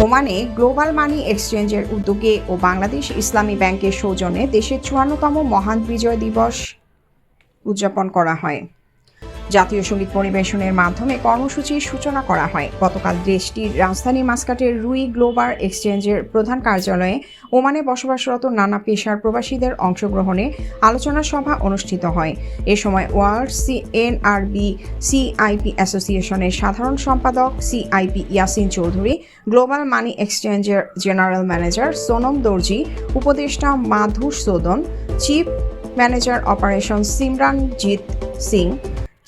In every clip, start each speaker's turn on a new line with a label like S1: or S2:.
S1: ওমানে global money এক্সচেঞ্জের উদ্যোগে ও বাংলাদেশ ইসলামী ব্যাংকের সৌজন্যে দেশের ৫৪তম মহান বিজয় দিবস উদযাপন করা হয়। জাতীয় সঙ্গীত পরিবেশনের মাধ্যমে কর্মসূচির সূচনা করা হয়। গতকাল দেশটির রাজধানী মাস্কাটের রুই গ্লোবাল এক্সচেঞ্জের প্রধান কার্যালয়ে ওমানে বসবাসরত নানা পেশার প্রবাসীদের অংশগ্রহণে আলোচনা সভা অনুষ্ঠিত হয়। এ সময় ওয়ার্ল্ড এনআরবি সিআইপি অ্যাসোসিয়েশনের সাধারণ সম্পাদক CIP Yasin Chowdhury, global money এক্সচেঞ্জের জেনারেল ম্যানেজার সোনম দর্জি, উপদেষ্টা Madhusudan, chief manager operation Simranjit Singh,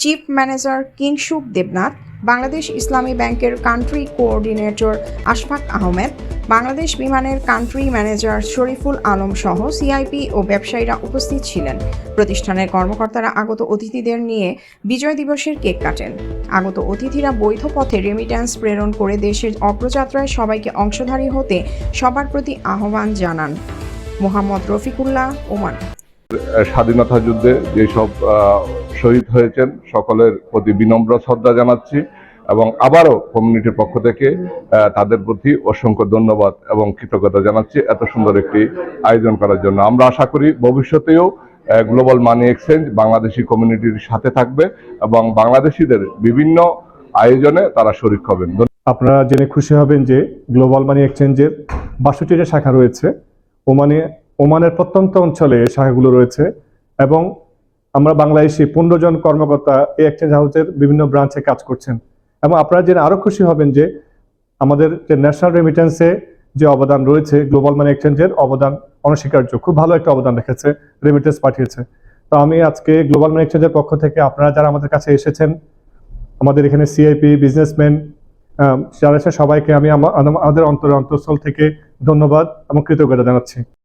S1: chief manager Kingshuk Debnath, Bangladesh Islami ব্যাংকের কান্ট্রি কোঅর্ডিনেটর আশফাক আহমেদ, বাংলাদেশ বিমানের কান্ট্রি ম্যানেজার শরীফুল আলম সহ সিআইপি ও ব্যবসায়ীরা উপস্থিত ছিলেন। প্রতিষ্ঠানের কর্মকর্তারা আগত অতিথিদের নিয়ে বিজয় দিবসের কেক কাটেন। আগত অতিথিরা বৈধ পথে রেমিট্যান্স প্রেরণ করে দেশের অগ্রযাত্রায় সবাইকে অংশধারী হতে সবার প্রতি আহ্বান জানান। মোহাম্মদ রফিকুল্লাহ, ওমান।
S2: স্বাধীনতা যুদ্ধে যেসব শহীদ হয়েছেন সকলের প্রতি বিনম্র শ্রদ্ধা জানাচ্ছি এবং আবারও কমিউনিটির পক্ষ থেকে তাদের প্রতি অসংখ্য ধন্যবাদ এবং কৃতজ্ঞতা জানাচ্ছি এত সুন্দর একটি আয়োজন করার জন্য। আমরা আশা করি ভবিষ্যতেও গ্লোবাল মানি এক্সচেঞ্জ বাংলাদেশি কমিউনিটির সাথে থাকবে এবং বাংলাদেশিদের বিভিন্ন আয়োজনে তারা শরিক হবেন।
S3: আপনারা জেনে খুশি হবেন যে গ্লোবাল মানি এক্সচেঞ্জের ৬২টা শাখা রয়েছে। ওমানের প্রত্যন্ত অঞ্চলে শাখাগুলো রয়েছে এবং আমরা বাংলাদেশি ১৫ জন কর্মকর্তা এই এক্সচেঞ্জ হাউসের বিভিন্ন ব্রাঞ্চে কাজ করছেন। এবং আপনারা জেনে আরও খুশি হবেন যে আমাদের যে ন্যাশনাল রেমিটেন্সে যে অবদান রয়েছে, গ্লোবাল মানি এক্সচেঞ্জের অবদান অনস্বীকার্য, খুব ভালো একটা অবদান রেখেছে, রেমিটেন্স পাঠিয়েছে। তো আমি আজকে গ্লোবাল মানি এক্সচেঞ্জের পক্ষ থেকে আপনারা যারা আমাদের কাছে এসেছেন, আমাদের এখানে সিআইপি, বিজনেসম্যান যারা সবাইকে আমি আমাদের অন্তরস্থল থেকে ধন্যবাদ এবং কৃতজ্ঞতা জানাচ্ছি।